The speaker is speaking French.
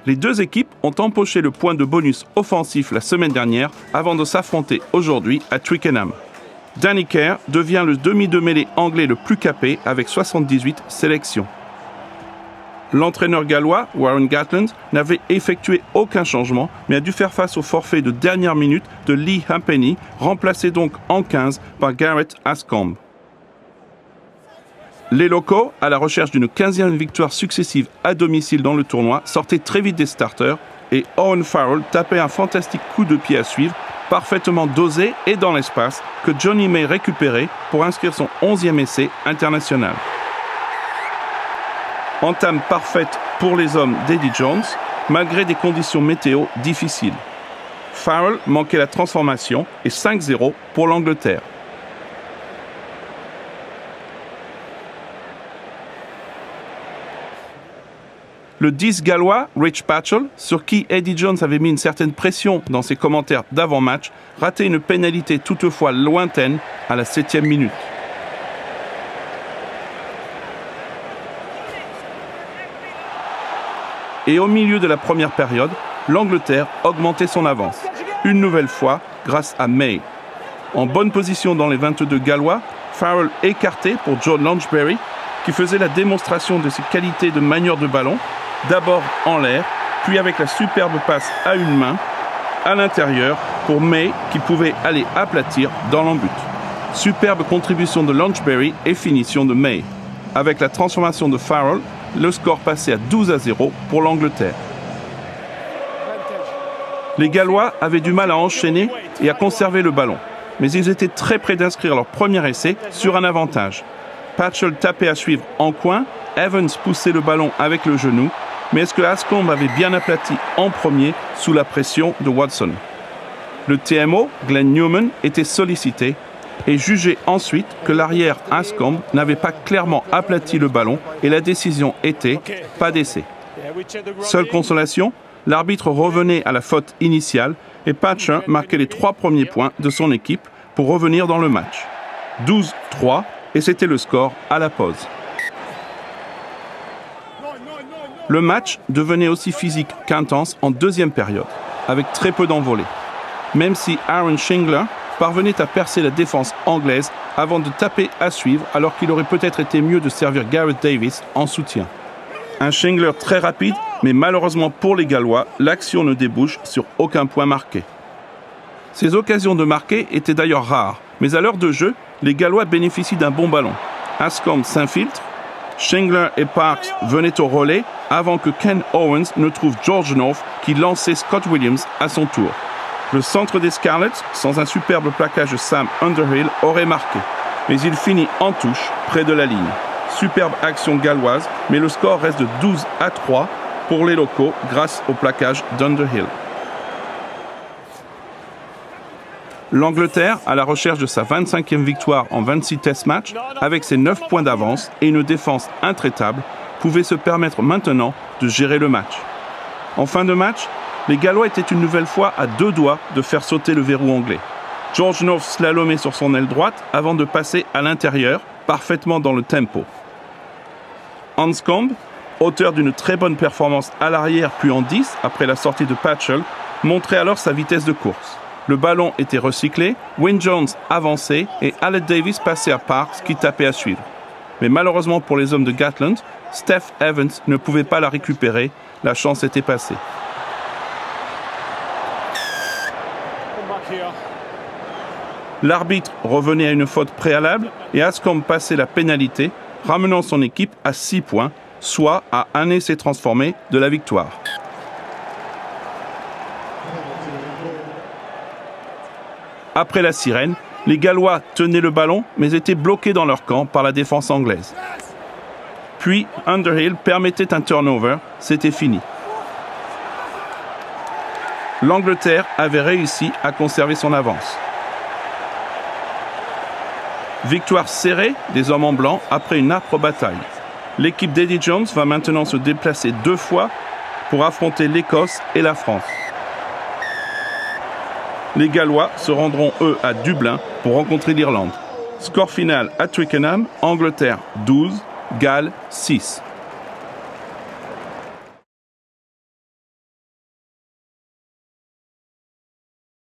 Les deux équipes ont empoché le point de bonus offensif la semaine dernière avant de s'affronter aujourd'hui à Twickenham. Danny Care devient le demi de mêlée anglais le plus capé avec 78 sélections. L'entraîneur gallois, Warren Gatland, n'avait effectué aucun changement, mais a dû faire face au forfait de dernière minute de Lee Halfpenny, remplacé donc en 15 par Gareth Anscombe. Les locaux, à la recherche d'une 15e victoire successive à domicile dans le tournoi, sortaient très vite des starters et Owen Farrell tapait un fantastique coup de pied à suivre, parfaitement dosé et dans l'espace, que Johnny May récupérait pour inscrire son 11e essai international. Entame parfaite pour les hommes d'Eddie Jones, malgré des conditions météo difficiles. Farrell manquait la transformation et 5-0 pour l'Angleterre. Le 10 gallois, Rich Patchell, sur qui Eddie Jones avait mis une certaine pression dans ses commentaires d'avant-match, ratait une pénalité toutefois lointaine à la 7e minute. Et au milieu de la première période, l'Angleterre augmentait son avance, une nouvelle fois grâce à May. En bonne position dans les 22 gallois, Farrell écarté pour Joe Lansbury, qui faisait la démonstration de ses qualités de manieur de ballon, d'abord en l'air, puis avec la superbe passe à une main, à l'intérieur, pour May qui pouvait aller aplatir dans l'embut. Superbe contribution de Lansbury et finition de May. Avec la transformation de Farrell, le score passait à 12-0 pour l'Angleterre. Les Gallois avaient du mal à enchaîner et à conserver le ballon, mais ils étaient très près d'inscrire leur premier essai sur un avantage. Patchell tapait à suivre en coin, Evans poussait le ballon avec le genou, mais est-ce que Anscombe avait bien aplati en premier sous la pression de Watson? Le TMO, Glenn Newman, était sollicité et jugeait ensuite que l'arrière Anscombe n'avait pas clairement aplati le ballon et la décision était pas d'essai. Seule consolation, l'arbitre revenait à la faute initiale et Patchell marquait les 3 premiers points de son équipe pour revenir dans le match. 12-3 et c'était le score à la pause. Le match devenait aussi physique qu'intense en deuxième période, avec très peu d'envolées. Même si Aaron Shingler parvenait à percer la défense anglaise avant de taper à suivre, alors qu'il aurait peut-être été mieux de servir Gareth Davis en soutien. Un Shingler très rapide, mais malheureusement pour les Gallois, l'action ne débouche sur aucun point marqué. Ces occasions de marquer étaient d'ailleurs rares, mais à l'heure de jeu, les Gallois bénéficient d'un bon ballon. Anscombe s'infiltre, Shingler et Parks venaient au relais avant que Ken Owens ne trouve George North qui lançait Scott Williams à son tour. Le centre des Scarlets, sans un superbe plaquage de Sam Underhill, aurait marqué, mais il finit en touche près de la ligne. Superbe action galloise, mais le score reste de 12-3 pour les locaux grâce au plaquage d'Underhill. L'Angleterre, à la recherche de sa 25e victoire en 26 test matchs, avec ses 9 points d'avance et une défense intraitable, pouvait se permettre maintenant de gérer le match. En fin de match, les Gallois étaient une nouvelle fois à 2 doigts de faire sauter le verrou anglais. George North slalomait sur son aile droite avant de passer à l'intérieur, parfaitement dans le tempo. Anscombe, auteur d'une très bonne performance à l'arrière puis en 10 après la sortie de Patchell, montrait alors sa vitesse de course. Le ballon était recyclé, Wyn Jones avançait et Aled Davis passait à Parks qui tapait à suivre. Mais malheureusement pour les hommes de Gatland, Steph Evans ne pouvait pas la récupérer, la chance était passée. L'arbitre revenait à une faute préalable et Anscombe passait la pénalité, ramenant son équipe à 6 points, soit à un essai transformé de la victoire. Après la sirène, les Gallois tenaient le ballon, mais étaient bloqués dans leur camp par la défense anglaise. Puis, Underhill permettait un turnover, c'était fini. L'Angleterre avait réussi à conserver son avance. Victoire serrée des hommes en blanc après une âpre bataille. L'équipe d'Eddie Jones va maintenant se déplacer 2 fois pour affronter l'Écosse et la France. Les Gallois se rendront, eux, à Dublin pour rencontrer l'Irlande. Score final à Twickenham, Angleterre 12, Galles 6.